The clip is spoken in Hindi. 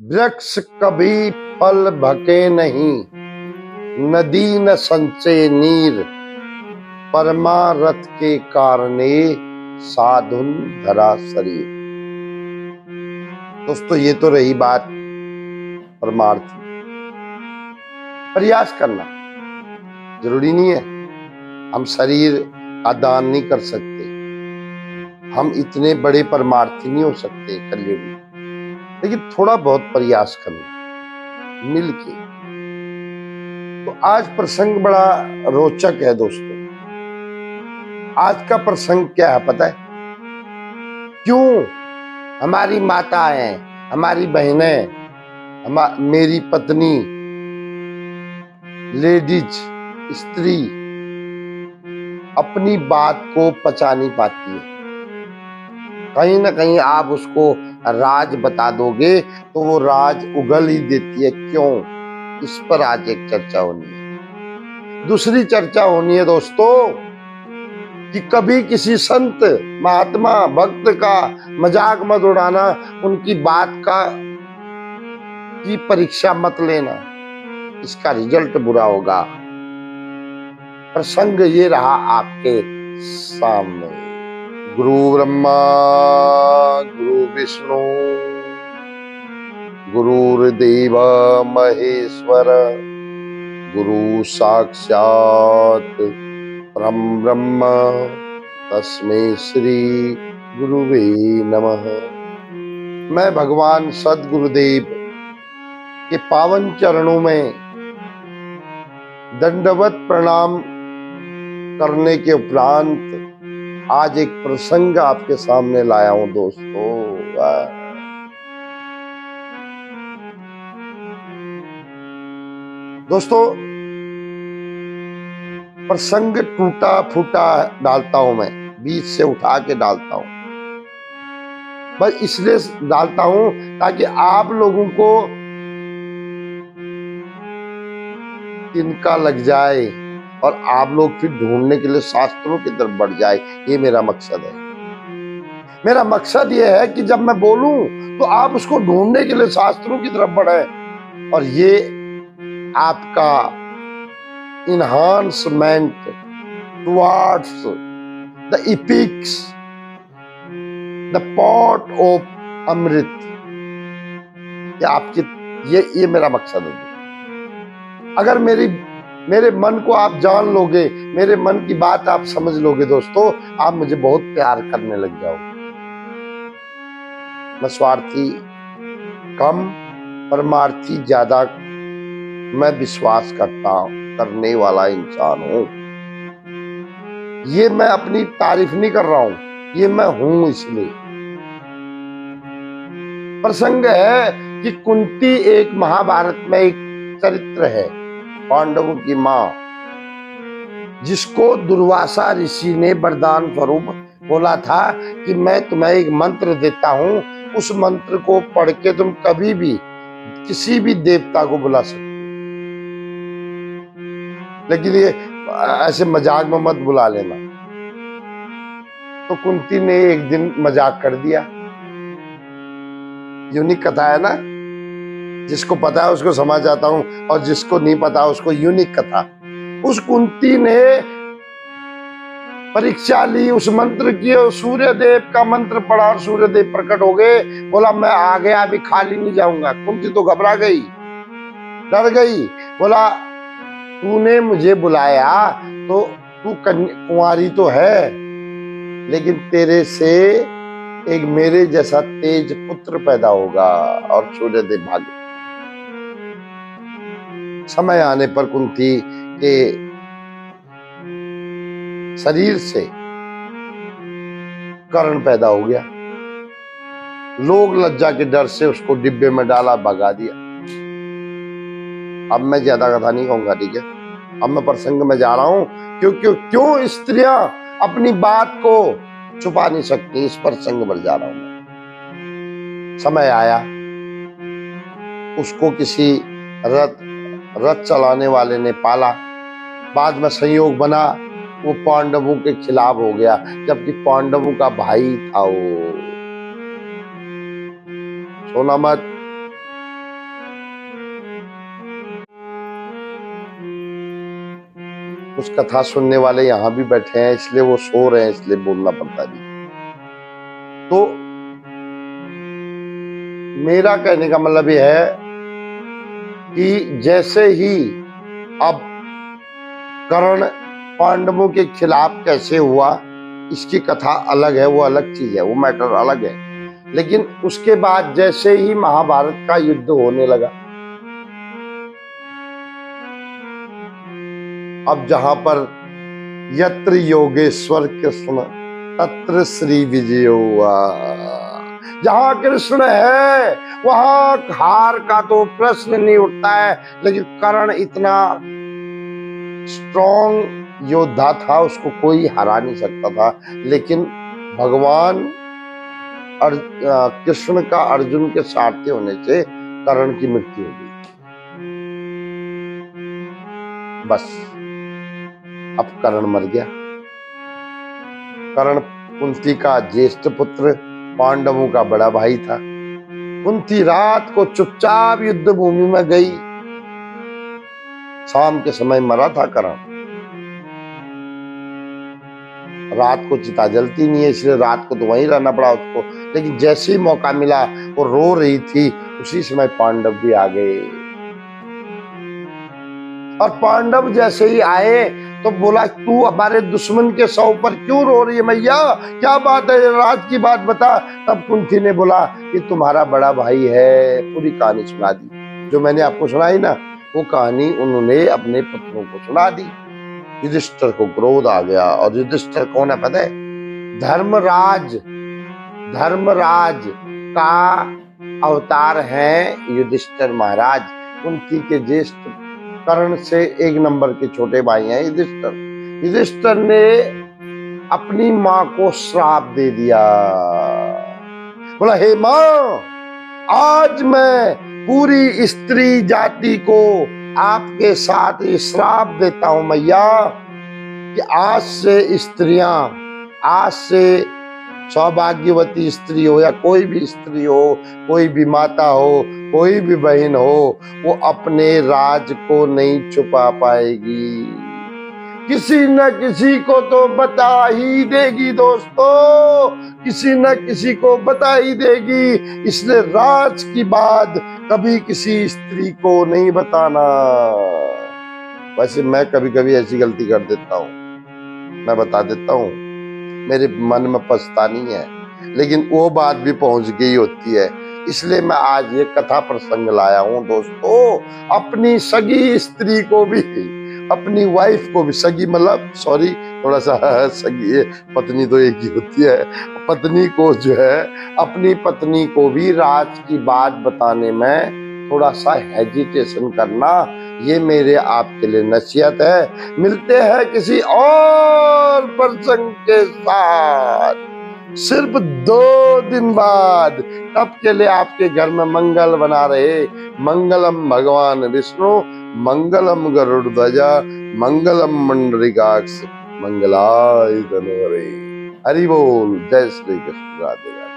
वृक्ष कभी फल भके नहीं, नदी न संचे नीर, परमारथ के कारणे साधुन धरा शरीर। दोस्तों, ये तो रही बात परमार्थ। प्रयास करना जरूरी नहीं है। हम शरीर का दान नहीं कर सकते, हम इतने बड़े परमार्थी नहीं हो सकते कलयुग में, लेकिन थोड़ा बहुत प्रयास करना मिलके। तो आज प्रसंग बड़ा रोचक है दोस्तों। आज का प्रसंग क्या है पता है? क्यों हमारी माताएं, हमारी बहनें, मेरी पत्नी, लेडीज, स्त्री अपनी बात को पचा नहीं पाती है। कहीं ना कहीं आप उसको राज बता दोगे तो वो राज उगल ही देती है। क्यों? इस पर आज एक चर्चा होनी है। दूसरी चर्चा होनी है दोस्तों कि कभी किसी संत, महात्मा, भक्त का मजाक मत उड़ाना, उनकी बात की परीक्षा मत लेना, इसका रिजल्ट बुरा होगा। प्रसंग ये रहा आपके सामने। गुरु ब्रह्मा गुरु विष्णु गुरुर्देव महेश्वर, गुरु साक्षात परम ब्रह्म, तस्मै श्री गुरुवे नमः। मैं भगवान सद्गुरुदेव के पावन चरणों में दंडवत प्रणाम करने के उपरांत आज एक प्रसंग आपके सामने लाया हूं दोस्तों। दोस्तों, प्रसंग टूटा फूटा डालता हूं मैं, बीच से उठा के डालता हूं। बस इसलिए डालता हूं ताकि आप लोगों को तिनका लग जाए और आप लोग फिर ढूंढने के लिए शास्त्रों की तरफ बढ़ जाए। ये मेरा मकसद है। मेरा मकसद ये है कि जब मैं बोलूं तो आप उसको ढूंढने के लिए शास्त्रों की तरफ बढ़े, और ये आपका enhancement towards the epics, the pot of amrit, ये मेरा मकसद है। अगर मेरे मन को आप जान लोगे, मेरे मन की बात आप समझ लोगे दोस्तों, आप मुझे बहुत प्यार करने लग जाओगे। मैं स्वार्थी कम, परमार्थी ज्यादा, मैं विश्वास करने वाला इंसान हूं। ये मैं अपनी तारीफ नहीं कर रहा हूं, ये मैं हूं। इसलिए प्रसंग है कि कुंती एक महाभारत में एक चरित्र है, पांडवों की मां, जिसको दुर्वासा ऋषि ने वरदान स्वरूप बोला था कि मैं तुम्हें एक मंत्र देता हूं, उस मंत्र को पढ़ के तुम कभी भी किसी भी देवता को बुला सकते। लेकिन ये ऐसे मजाक में मत बुला लेना। तो कुंती ने एक दिन मजाक कर दिया। यूनिक कथा है ना, जिसको पता है उसको समझ आता हूं, और जिसको नहीं पता उसको यूनिक कथा। उस कुंती ने परीक्षा ली, उस मंत्र की, सूर्य देव का मंत्र पढ़ा और सूर्य देव प्रकट हो गए। बोला मैं आ गया, अभी खाली नहीं जाऊंगा। कुंती तो घबरा गई, डर गई। बोला तूने मुझे बुलाया तो तू कुंवारी तो है, लेकिन तेरे से एक मेरे जैसा तेज पुत्र पैदा होगा। और सूर्यदेव भागे। समय आने पर कुंती के शरीर से कर्ण पैदा हो गया। लोग लज्जा के डर से उसको डिब्बे में डाला, भगा दिया। अब मैं ज्यादा कथा नहीं कहूंगा, ठीक है? अब मैं प्रसंग में जा रहा हूं। क्यों स्त्रियां अपनी बात को छुपा नहीं सकती, इस प्रसंग पर जा रहा हूं मैं। समय आया, उसको किसी रथ चलाने वाले ने पाला। बाद में संयोग बना, वो पांडवों के खिलाफ हो गया, जबकि पांडवों का भाई था वो। सोना मत, कुछ कथा सुनने वाले यहाँ भी बैठे हैं, इसलिए वो सो रहे हैं, इसलिए बोलना पड़ता नहीं। तो मेरा कहने का मतलब यह है कि जैसे ही अब कर्ण पांडवों के खिलाफ कैसे हुआ, इसकी कथा अलग है, वो अलग चीज है, वो मैटर अलग है। लेकिन उसके बाद जैसे ही महाभारत का युद्ध होने लगा, अब जहां पर यत्र योगेश्वर कृष्ण तत्र श्री विजयो, जहां कृष्ण है वहां हार का तो प्रश्न नहीं उठता है। लेकिन कर्ण इतना स्ट्रॉन्ग योद्धा था, उसको कोई हरा नहीं सकता था। लेकिन भगवान कृष्ण का अर्जुन के सारथी होने से कर्ण की मृत्यु हो गई। बस अब कर्ण मर गया। कर्ण कुंती का ज्येष्ठ पुत्र, पांडवों का बड़ा भाई था। कुंती रात को चुपचाप युद्ध भूमि में गई। शाम के समय मरा था कर्ण। रात को चिता जलती नहीं है, इसलिए रात को तो वहीं रहना पड़ा उसको। लेकिन जैसे ही मौका मिला, वो रो रही थी, उसी समय पांडव भी आ गए। और पांडव जैसे ही आए तो बोला, तू हमारे दुश्मन के शव पर क्यों रो रही है मैया, क्या बात है, रात की बात बता। तब कुंती ने बोला कि तुम्हारा बड़ा भाई है। पूरी कहानी सुना दी, जो मैंने आपको सुनाई ना, वो कहानी उन्होंने अपने पुत्रों को सुना दी। युधिष्ठिर को क्रोध आ गया। और युधिष्ठिर कौन है पता है? धर्मराज, धर्मराज का अवतार है युधिष्ठिर महाराज। कुंती के ज्येष्ठ कर्ण से 1 नंबर के छोटे भाई हैं युधिष्ठिर। युधिष्ठिर ने अपनी मां को श्राप दे दिया। बोला, हे मां, आज मैं पूरी स्त्री जाति को आपके साथ श्राप देता हूं मैया, कि आज से स्त्रियां, आज से सौभाग्यवती स्त्री हो या कोई भी स्त्री हो, कोई भी माता हो, कोई भी बहन हो, वो अपने राज को नहीं छुपा पाएगी। किसी न किसी को तो बता ही देगी दोस्तों, किसी न किसी को बता ही देगी। इसलिए राज की बात कभी किसी स्त्री को नहीं बताना। वैसे मैं कभी कभी ऐसी गलती कर देता हूँ, मैं बता देता हूँ, मेरे मन में पछतानी है, लेकिन वो बात भी पहुंच गई होती है। इसलिए मैं आज ये कथा प्रसंग लाया हूं दोस्तों। अपनी सगी स्त्री को भी, अपनी वाइफ को भी, सगी मतलब सॉरी, थोड़ा सा सगी, पत्नी तो एक ही होती है, पत्नी को जो है, अपनी पत्नी को भी राज की बात बताने में थोड़ा सा हेजिटेशन करना, ये मेरे आपके लिए नसीहत है। मिलते हैं किसी और प्रसंग के साथ सिर्फ 2 दिन बाद। तब के लिए आपके घर में मंगल बना रहे। मंगलम भगवान विष्णु, मंगलम गरुड़ध्वजा, मंगलम मंडरीकाक्ष, मंगलाय तनोहरे। हरि बोल। जय श्री कृष्ण। राधे राधे।